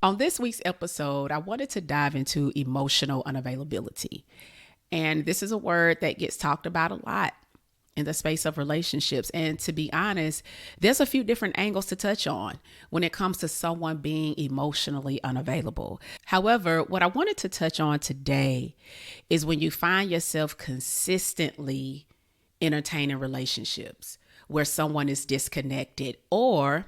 On this week's episode, I wanted to dive into emotional unavailability. And this is a word that gets talked about a lot in the space of relationships. And to be honest, there's a few different angles to touch on when it comes to someone being emotionally unavailable. However, what I wanted to touch on today is when you find yourself consistently entertaining relationships where someone is disconnected, or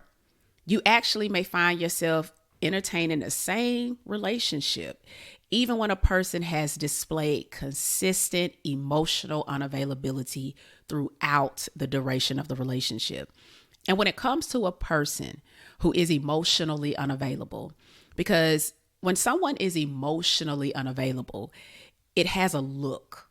you actually may find yourself entertaining the same relationship, even when a person has displayed consistent emotional unavailability throughout the duration of the relationship. And when it comes to a person who is emotionally unavailable, because when someone is emotionally unavailable, it has a look,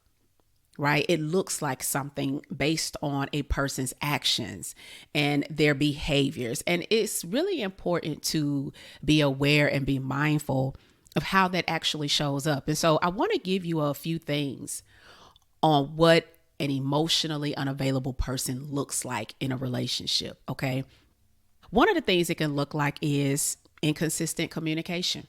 right? It looks like something based on a person's actions and their behaviors. And it's really important to be aware and be mindful of how that actually shows up. And so I want to give you a few things on what an emotionally unavailable person looks like in a relationship, okay? One of the things it can look like is inconsistent communication.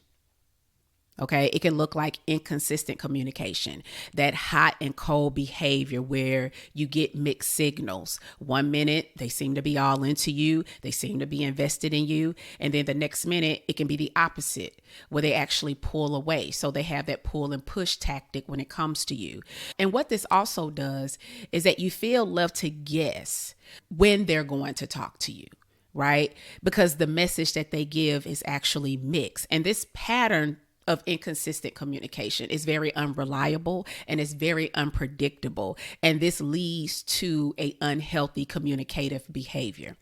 Okay, it can look like inconsistent communication, that hot and cold behavior where you get mixed signals. One minute, they seem to be all into you, they seem to be invested in you. And then the next minute, it can be the opposite, where they actually pull away. So they have that pull and push tactic when it comes to you. And what this also does is that you feel left to guess when they're going to talk to you, right? Because the message that they give is actually mixed. And this pattern of inconsistent communication is very unreliable and it's very unpredictable. And this leads to a unhealthy communicative behavior.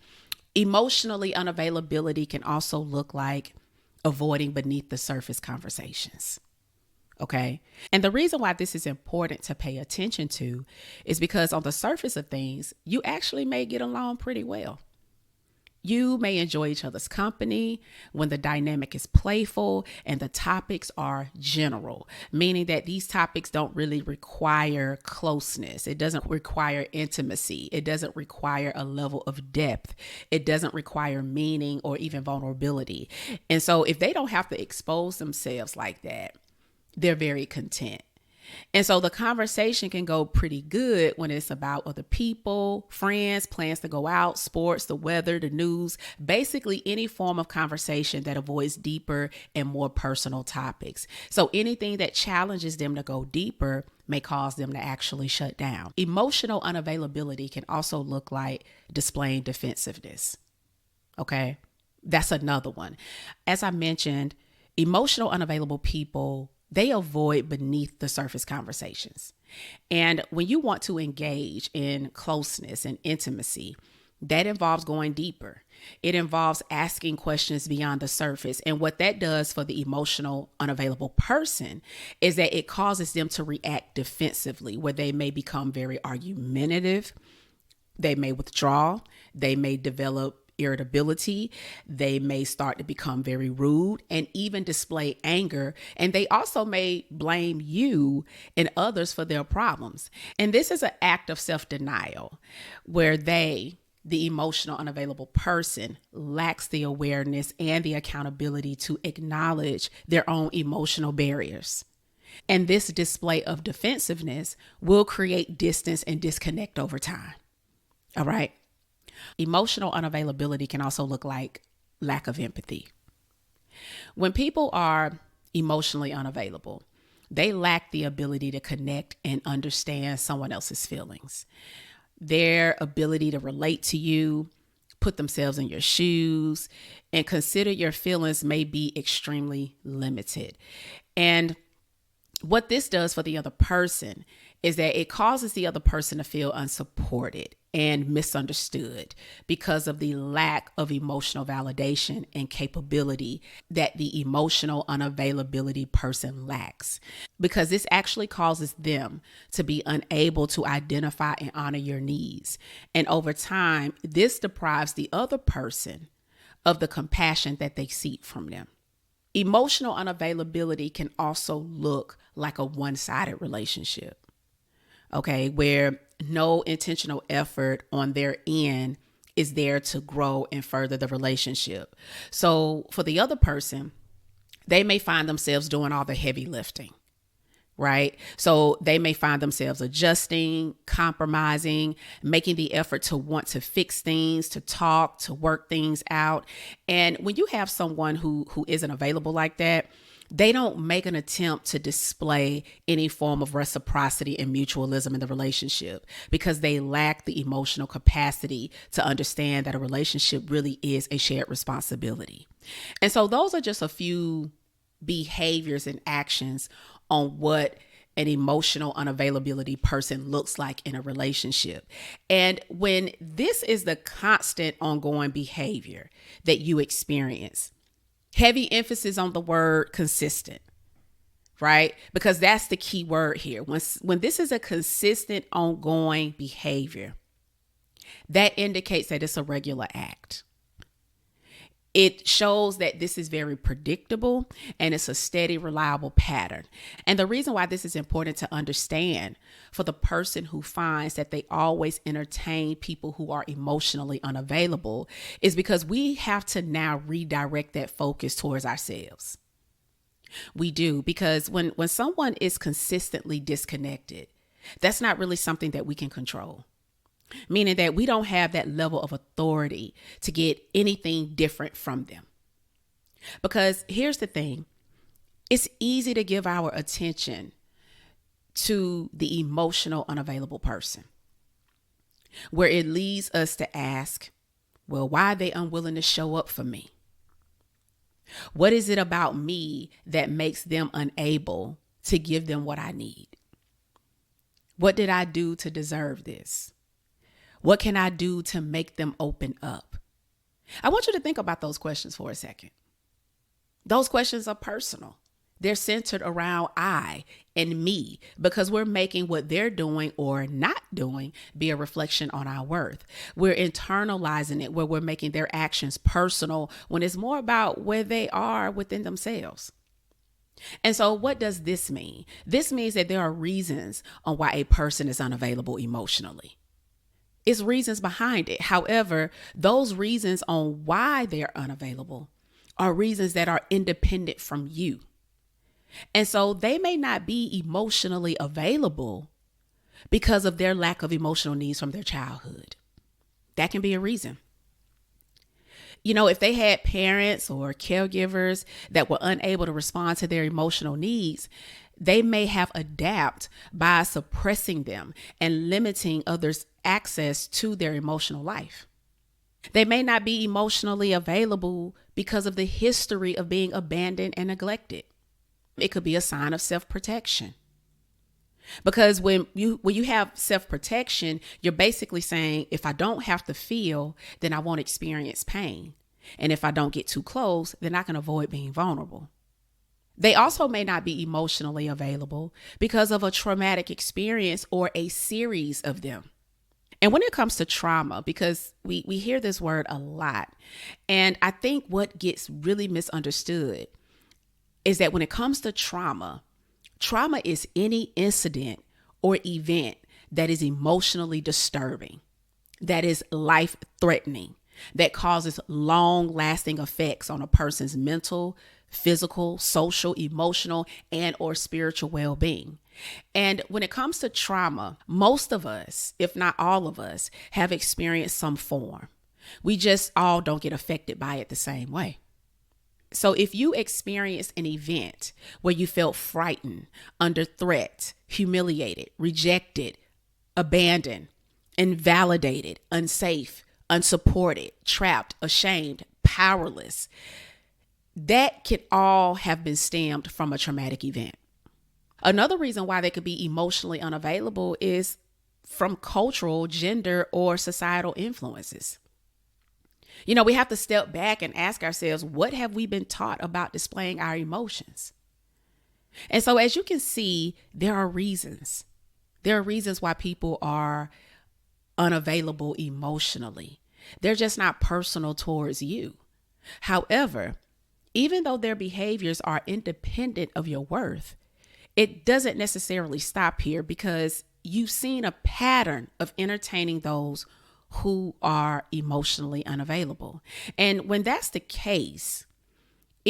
Emotionally unavailability can also look like avoiding beneath the surface conversations. Okay. And the reason why this is important to pay attention to is because on the surface of things, you actually may get along pretty well. You may enjoy each other's company when the dynamic is playful and the topics are general, meaning that these topics don't really require closeness. It doesn't require intimacy. It doesn't require a level of depth. It doesn't require meaning or even vulnerability. And so if they don't have to expose themselves like that, they're very content. And so the conversation can go pretty good when it's about other people, friends, plans to go out, sports, the weather, the news, basically any form of conversation that avoids deeper and more personal topics. So anything that challenges them to go deeper may cause them to actually shut down. Emotional unavailability can also look like displaying defensiveness. Okay, that's another one. As I mentioned, emotional unavailable people, they avoid beneath the surface conversations. And when you want to engage in closeness and intimacy, that involves going deeper. It involves asking questions beyond the surface. And what that does for the emotional unavailable person is that it causes them to react defensively, where they may become very argumentative, they may withdraw, they may develop irritability, they may start to become very rude and even display anger. And they also may blame you and others for their problems. And this is an act of self-denial where the emotional unavailable person, lacks the awareness and the accountability to acknowledge their own emotional barriers. And this display of defensiveness will create distance and disconnect over time. All right. Emotional unavailability can also look like lack of empathy. When people are emotionally unavailable, they lack the ability to connect and understand someone else's feelings. Their ability to relate to you, put themselves in your shoes, and consider your feelings may be extremely limited. And what this does for the other person is that it causes the other person to feel unsupported and misunderstood because of the lack of emotional validation and capability that the emotional unavailability person lacks. Because this actually causes them to be unable to identify and honor your needs. And over time, this deprives the other person of the compassion that they seek from them. Emotional unavailability can also look like a one-sided relationship, okay, where no intentional effort on their end is there to grow and further the relationship. So for the other person, They may find themselves doing all the heavy lifting, right? So they may find themselves adjusting, compromising, making the effort to want to fix things, to talk, to work things out. And when you have someone who isn't available like that, they don't make an attempt to display any form of reciprocity and mutualism in the relationship because they lack the emotional capacity to understand that a relationship really is a shared responsibility. And so those are just a few behaviors and actions on what an emotional unavailability person looks like in a relationship. And when this is the constant ongoing behavior that you experience, heavy emphasis on the word consistent, right? Because that's the key word here. When this is a consistent ongoing behavior, that indicates that it's a regular act. It shows that this is very predictable and it's a steady, reliable pattern. And the reason why this is important to understand for the person who finds that they always entertain people who are emotionally unavailable is because we have to now redirect that focus towards ourselves. We do, because when someone is consistently disconnected, that's not really something that we can control. Meaning that we don't have that level of authority to get anything different from them. Because here's the thing, it's easy to give our attention to the emotional unavailable person, where it leads us to ask, well, why are they unwilling to show up for me? What is it about me that makes them unable to give them what I need? What did I do to deserve this? What can I do to make them open up? I want you to think about those questions for a second. Those questions are personal. They're centered around I and me because we're making what they're doing or not doing be a reflection on our worth. We're internalizing it where we're making their actions personal when it's more about where they are within themselves. And so what does this mean? This means that there are reasons on why a person is unavailable emotionally. It's reasons behind it. However, those reasons on why they're unavailable are reasons that are independent from you. And so they may not be emotionally available because of their lack of emotional needs from their childhood. That can be a reason. You know, if they had parents or caregivers that were unable to respond to their emotional needs, they may have adapted by suppressing them and limiting others' access to their emotional life. They may not be emotionally available because of the history of being abandoned and neglected. It could be a sign of self-protection. Because when you have self-protection, you're basically saying, if I don't have to feel, then I won't experience pain. And if I don't get too close, then I can avoid being vulnerable. They also may not be emotionally available because of a traumatic experience or a series of them. And when it comes to trauma, because we hear this word a lot, and I think what gets really misunderstood is that when it comes to trauma, trauma is any incident or event that is emotionally disturbing, that is life-threatening, that causes long-lasting effects on a person's mental, physical, social, emotional, and or spiritual well-being. And when it comes to trauma, most of us, if not all of us, have experienced some form. We just all don't get affected by it the same way. So if you experienced an event where you felt frightened, under threat, humiliated, rejected, abandoned, invalidated, unsafe, unsupported, trapped, ashamed, powerless, that can all have been stemmed from a traumatic event. Another reason why they could be emotionally unavailable is from cultural, gender, or societal influences. You know, we have to step back and ask ourselves, what have we been taught about displaying our emotions? And so as you can see, there are reasons. There are reasons why people are unavailable emotionally. They're just not personal towards you. However, even though their behaviors are independent of your worth, it doesn't necessarily stop here because you've seen a pattern of entertaining those who are emotionally unavailable. And when that's the case,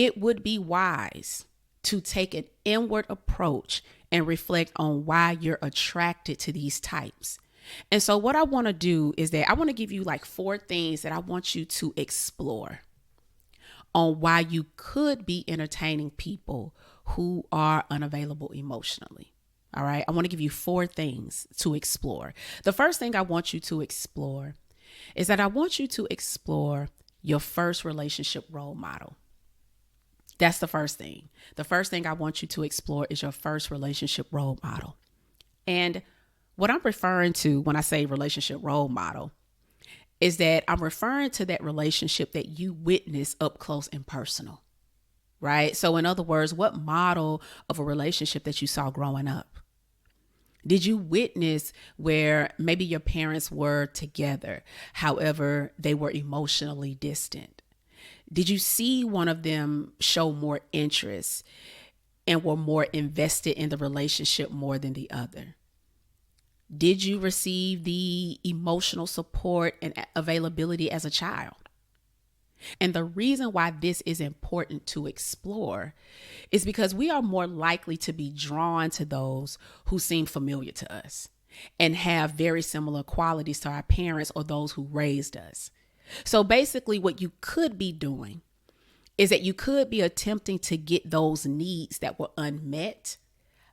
it would be wise to take an inward approach and reflect on why you're attracted to these types. And so what I want to do is that I want to give you like 4 things that I want you to explore on why you could be entertaining people who are unavailable emotionally. All right. I want to give you 4 things to explore. The first thing I want you to explore is that I want you to explore your first relationship role model. That's the first thing. The first thing I want you to explore is your first relationship role model. And what I'm referring to when I say relationship role model is that I'm referring to that relationship that you witness up close and personal, right? So in other words, what model of a relationship that you saw growing up? Did you witness where maybe your parents were together, however, they were emotionally distant? Did you see one of them show more interest and were more invested in the relationship more than the other? Did you receive the emotional support and availability as a child? And the reason why this is important to explore is because we are more likely to be drawn to those who seem familiar to us and have very similar qualities to our parents or those who raised us. So basically, what you could be doing is that you could be attempting to get those needs that were unmet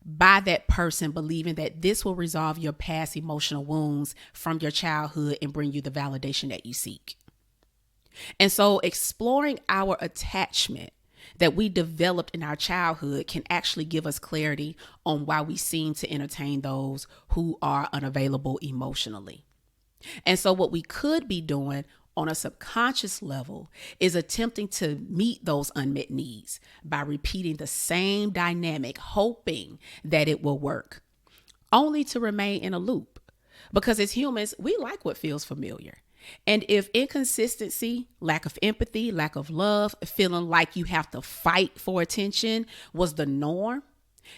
by that person, believing that this will resolve your past emotional wounds from your childhood and bring you the validation that you seek. And so exploring our attachment that we developed in our childhood can actually give us clarity on why we seem to entertain those who are unavailable emotionally. And so what we could be doing on a subconscious level is attempting to meet those unmet needs by repeating the same dynamic, hoping that it will work, only to remain in a loop. Because as humans, we like what feels familiar. And if inconsistency, lack of empathy, lack of love, feeling like you have to fight for attention was the norm,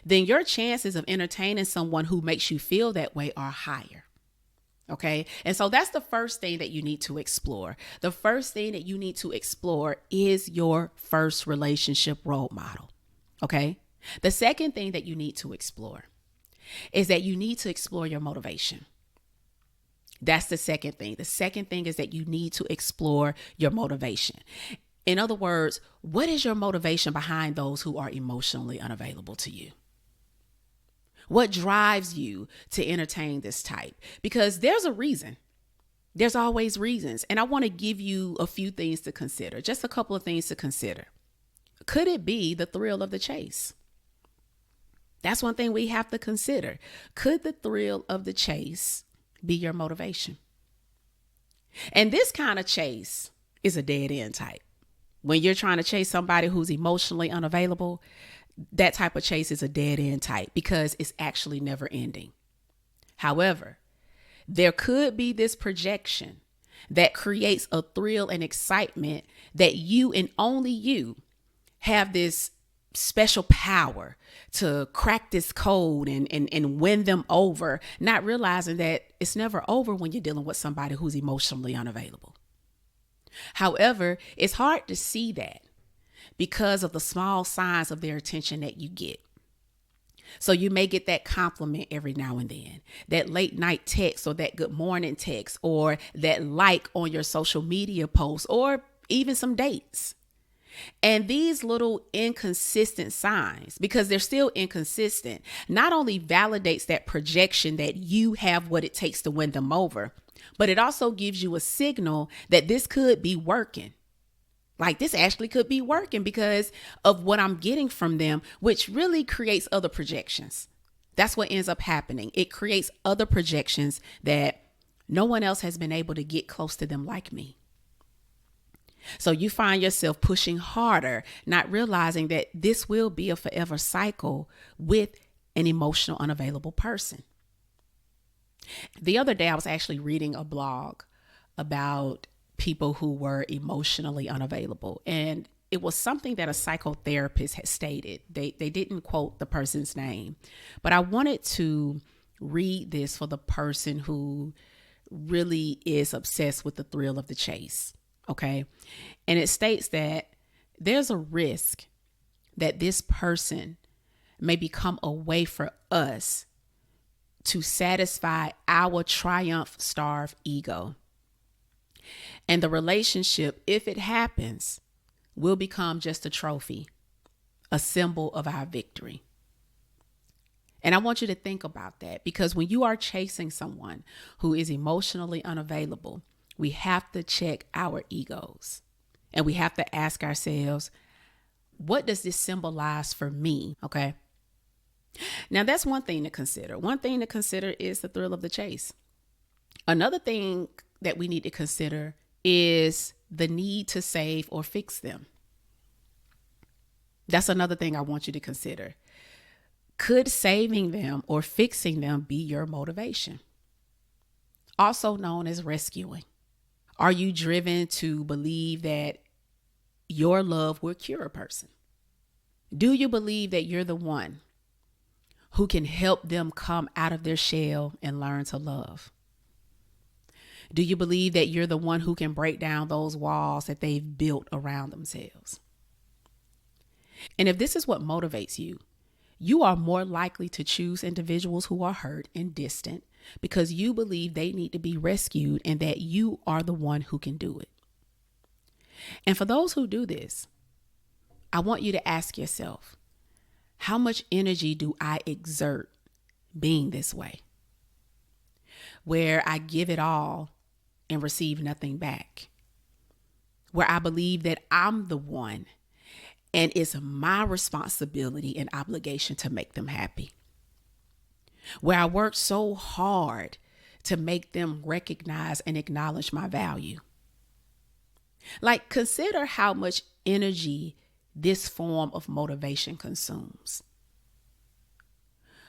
then your chances of entertaining someone who makes you feel that way are higher. Okay. And so that's the first thing that you need to explore. The first thing that you need to explore is your first relationship role model. Okay. The second thing that you need to explore is that you need to explore your motivation. That's the second thing. The second thing is that you need to explore your motivation. In other words, what is your motivation behind those who are emotionally unavailable to you? What drives you to entertain this type? Because there's a reason. There's always reasons. And I want to give you a few things to consider, just a couple of things to consider. Could it be the thrill of the chase? That's one thing we have to consider. Could the thrill of the chase be your motivation? And this kind of chase is a dead end type. When you're trying to chase somebody who's emotionally unavailable, that type of chase is a dead end type because it's actually never ending. However, there could be this projection that creates a thrill and excitement that you and only you have this special power to crack this code and win them over, not realizing that it's never over when you're dealing with somebody who's emotionally unavailable. However, it's hard to see that because of the small signs of their attention that you get. So you may get that compliment every now and then, that late night text or that good morning text or that like on your social media post or even some dates. And these little inconsistent signs, because they're still inconsistent, not only validates that projection that you have what it takes to win them over, but it also gives you a signal that this could be working. Like this actually could be working because of what I'm getting from them, which really creates other projections. That's what ends up happening. It creates other projections that no one else has been able to get close to them like me. So you find yourself pushing harder, not realizing that this will be a forever cycle with an emotional unavailable person. The other day, I was actually reading a blog about people who were emotionally unavailable. And it was something that a psychotherapist had stated. They didn't quote the person's name, but I wanted to read this for the person who really is obsessed with the thrill of the chase. Okay. And it states that there's a risk that this person may become a way for us to satisfy our triumph-starved ego. And the relationship, if it happens, will become just a trophy, a symbol of our victory. And I want you to think about that, because when you are chasing someone who is emotionally unavailable, we have to check our egos and we have to ask ourselves, what does this symbolize for me? Okay. Now, that's one thing to consider. One thing to consider is the thrill of the chase. Another thing that we need to consider is the need to save or fix them. That's another thing I want you to consider. Could saving them or fixing them be your motivation? Also known as rescuing. Are you driven to believe that your love will cure a person? Do you believe that you're the one who can help them come out of their shell and learn to love? Do you believe that you're the one who can break down those walls that they've built around themselves? And if this is what motivates you, you are more likely to choose individuals who are hurt and distant because you believe they need to be rescued and that you are the one who can do it. And for those who do this, I want you to ask yourself, how much energy do I exert being this way? Where I give it all and receive nothing back. Where I believe that I'm the one and it's my responsibility and obligation to make them happy. Where I work so hard to make them recognize and acknowledge my value. Like, consider how much energy this form of motivation consumes.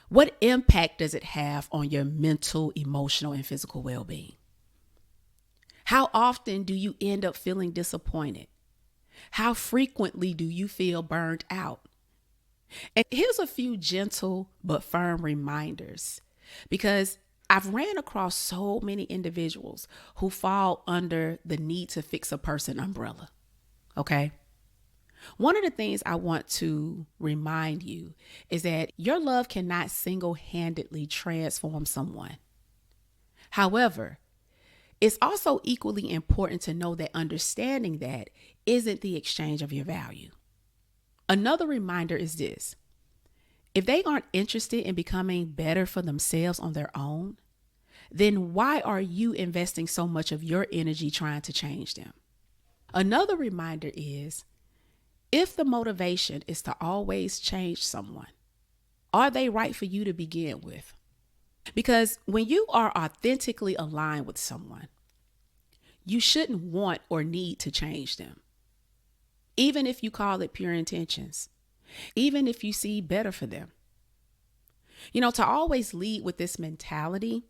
What impact does it have on your mental, emotional, and physical well-being? How often do you end up feeling disappointed? How frequently do you feel burned out? And here's a few gentle but firm reminders, because I've ran across so many individuals who fall under the need to fix a person umbrella. Okay. One of the things I want to remind you is that your love cannot single-handedly transform someone. However, it's also equally important to know that understanding that isn't the exchange of your value. Another reminder is this: if they aren't interested in becoming better for themselves on their own, then why are you investing so much of your energy trying to change them? Another reminder is, if the motivation is to always change someone, are they right for you to begin with? Because when you are authentically aligned with someone, you shouldn't want or need to change them. Even if you call it pure intentions, even if you see better for them. To always lead with this mentality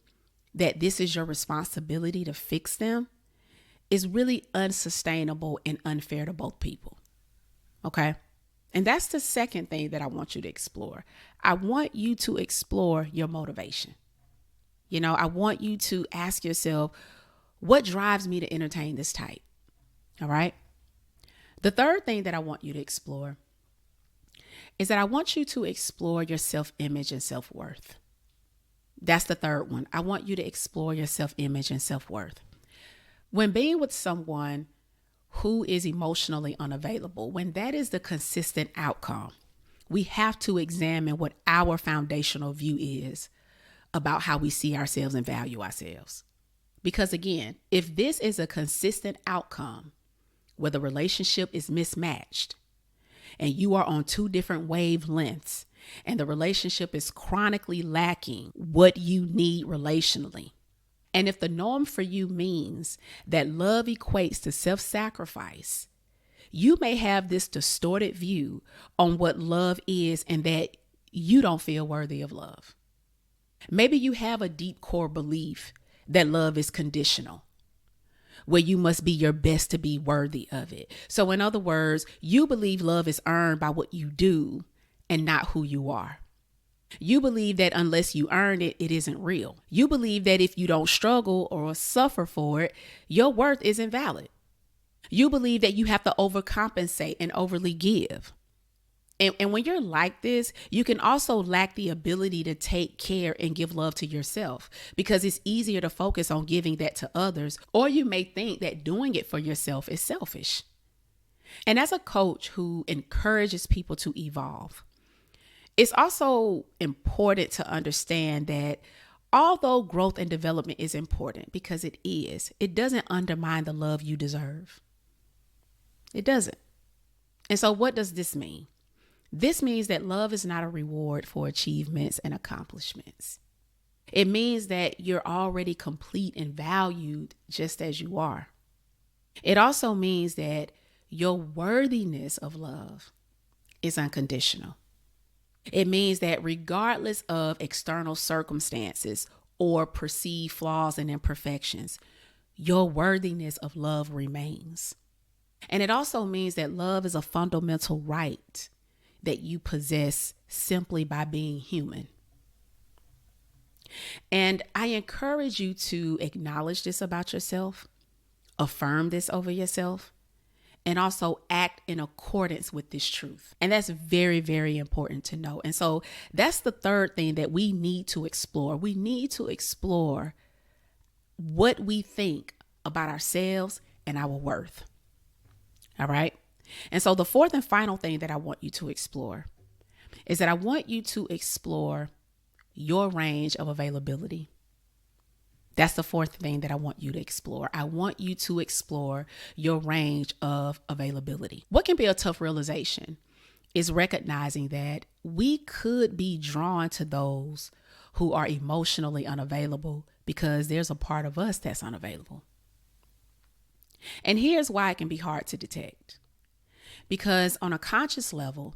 that this is your responsibility to fix them is really unsustainable and unfair to both people. Okay? And that's the second thing that I want you to explore. I want you to explore your motivation. I want you to ask yourself, what drives me to entertain this type? All right. The third thing that I want you to explore is that I want you to explore your self-image and self-worth. That's the third one. I want you to explore your self-image and self-worth. When being with someone who is emotionally unavailable, when that is the consistent outcome, we have to examine what our foundational view is about how we see ourselves and value ourselves. Because again, if this is a consistent outcome where the relationship is mismatched and you are on two different wavelengths and the relationship is chronically lacking what you need relationally, and if the norm for you means that love equates to self-sacrifice, you may have this distorted view on what love is and that you don't feel worthy of love. Maybe you have a deep core belief that love is conditional, where you must be your best to be worthy of it. So in other words, you believe love is earned by what you do and not who you are. You believe that unless you earn it, it isn't real. You believe that if you don't struggle or suffer for it, your worth isn't valid. You believe that you have to overcompensate and overly give. And when you're like this, you can also lack the ability to take care and give love to yourself because it's easier to focus on giving that to others, or you may think that doing it for yourself is selfish. And as a coach who encourages people to evolve, it's also important to understand that although growth and development is important, because it is, it doesn't undermine the love you deserve. It doesn't. And so what does this mean? This means that love is not a reward for achievements and accomplishments. It means that you're already complete and valued just as you are. It also means that your worthiness of love is unconditional. It means that regardless of external circumstances or perceived flaws and imperfections, your worthiness of love remains. And it also means that love is a fundamental right that you possess simply by being human. And I encourage you to acknowledge this about yourself, affirm this over yourself, and also act in accordance with this truth. And that's very, very important to know. And so that's the third thing that we need to explore. We need to explore what we think about ourselves and our worth. All right. And so the fourth and final thing that I want you to explore is that I want you to explore your range of availability. That's the fourth thing that I want you to explore. I want you to explore your range of availability. What can be a tough realization is recognizing that we could be drawn to those who are emotionally unavailable because there's a part of us that's unavailable. And here's why it can be hard to detect. Because on a conscious level,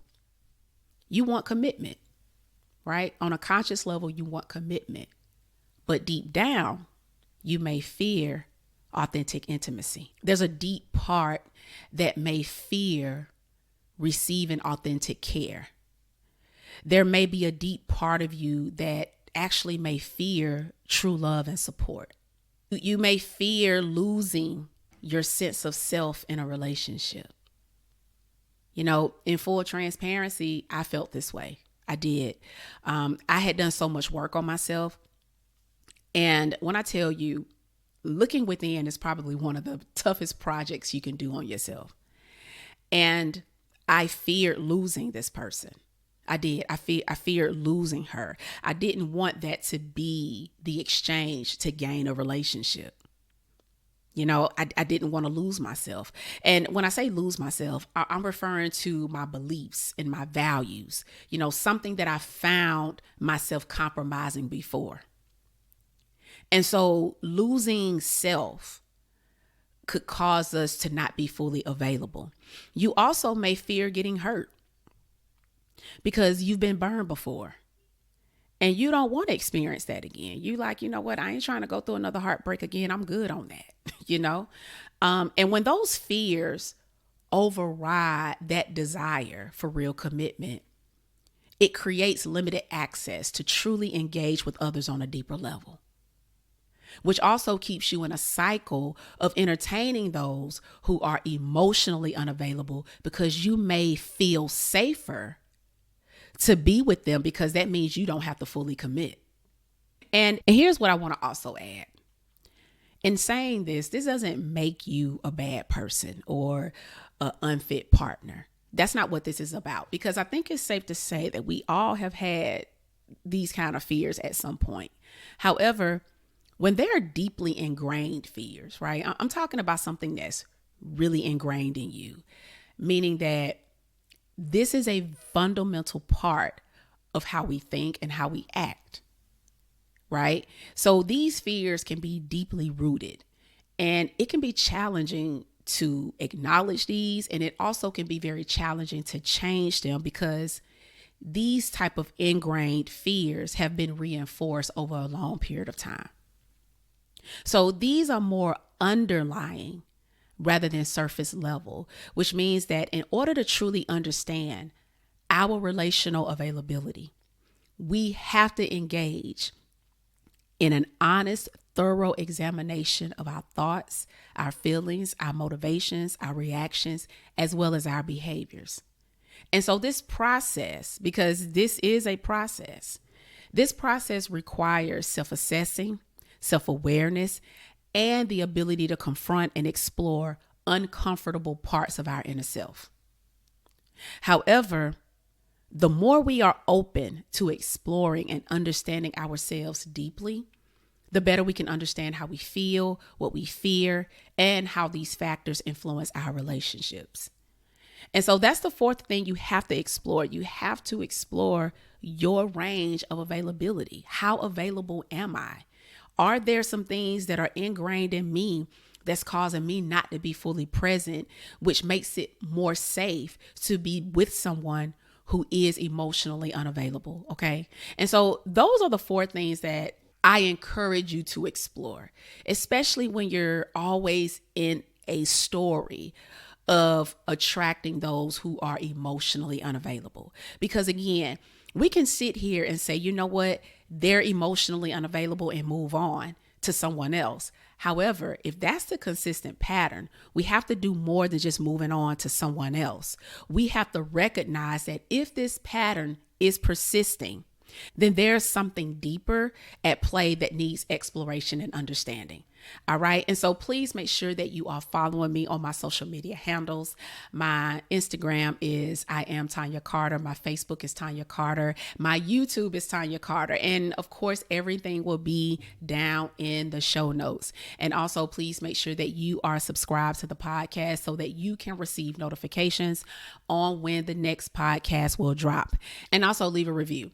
you want commitment, right? On a conscious level, you want commitment. But deep down, you may fear authentic intimacy. There's a deep part that may fear receiving authentic care. There may be a deep part of you that actually may fear true love and support. You may fear losing your sense of self in a relationship. You know, in full transparency, I felt this way. I did. I had done so much work on myself. And when I tell you, looking within is probably one of the toughest projects you can do on yourself. And I feared losing this person. I did. I feared losing her. I didn't want that to be the exchange to gain a relationship. You know, I didn't want to lose myself. And when I say lose myself, I'm referring to my beliefs and my values, you know, something that I found myself compromising before. And so losing self could cause us to not be fully available. You also may fear getting hurt because you've been burned before. And you don't want to experience that again. You like, you know what? I ain't trying to go through another heartbreak again. I'm good on that, you know? And when those fears override that desire for real commitment, it creates limited access to truly engage with others on a deeper level, which also keeps you in a cycle of entertaining those who are emotionally unavailable because you may feel safer to be with them because that means you don't have to fully commit. And here's what I want to also add. In saying this doesn't make you a bad person or an unfit partner. That's not what this is about, because I think it's safe to say that we all have had these kind of fears at some point. However, when they're deeply ingrained fears, right? I'm talking about something that's really ingrained in you, meaning that this is a fundamental part of how we think and how we act, right? So these fears can be deeply rooted, and it can be challenging to acknowledge these, and it also can be very challenging to change them because these type of ingrained fears have been reinforced over a long period of time. So these are more underlying rather than surface level, which means that in order to truly understand our relational availability, we have to engage in an honest, thorough examination of our thoughts, our feelings, our motivations, our reactions, as well as our behaviors. And so this process, because this is a process, this process requires self-assessing, self-awareness, and the ability to confront and explore uncomfortable parts of our inner self. However, the more we are open to exploring and understanding ourselves deeply, the better we can understand how we feel, what we fear, and how these factors influence our relationships. And so that's the fourth thing you have to explore. You have to explore your range of availability. How available am I? Are there some things that are ingrained in me that's causing me not to be fully present, which makes it more safe to be with someone who is emotionally unavailable? Okay. And so those are the four things that I encourage you to explore, especially when you're always in a story of attracting those who are emotionally unavailable. Because again, we can sit here and say, you know what, they're emotionally unavailable and move on to someone else. However, if that's the consistent pattern, we have to do more than just moving on to someone else. We have to recognize that if this pattern is persisting, then there's something deeper at play that needs exploration and understanding. All right. And so please make sure that you are following me on my social media handles. My Instagram is I am Tanya Carter. My Facebook is Tanya Carter. My YouTube is Tanya Carter. And of course, everything will be down in the show notes. And also, please make sure that you are subscribed to the podcast so that you can receive notifications on when the next podcast will drop. And also leave a review.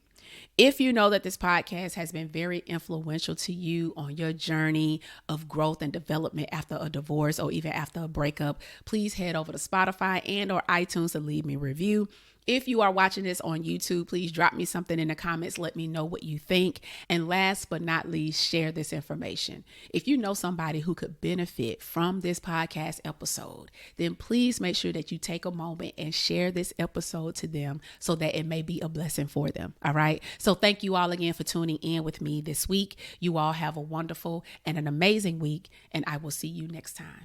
If you know that this podcast has been very influential to you on your journey of growth and development after a divorce or even after a breakup, please head over to Spotify and or iTunes to leave me a review. If you are watching this on YouTube, please drop me something in the comments. Let me know what you think. And last but not least, share this information. If you know somebody who could benefit from this podcast episode, then please make sure that you take a moment and share this episode to them so that it may be a blessing for them. All right. So thank you all again for tuning in with me this week. You all have a wonderful and an amazing week, and I will see you next time.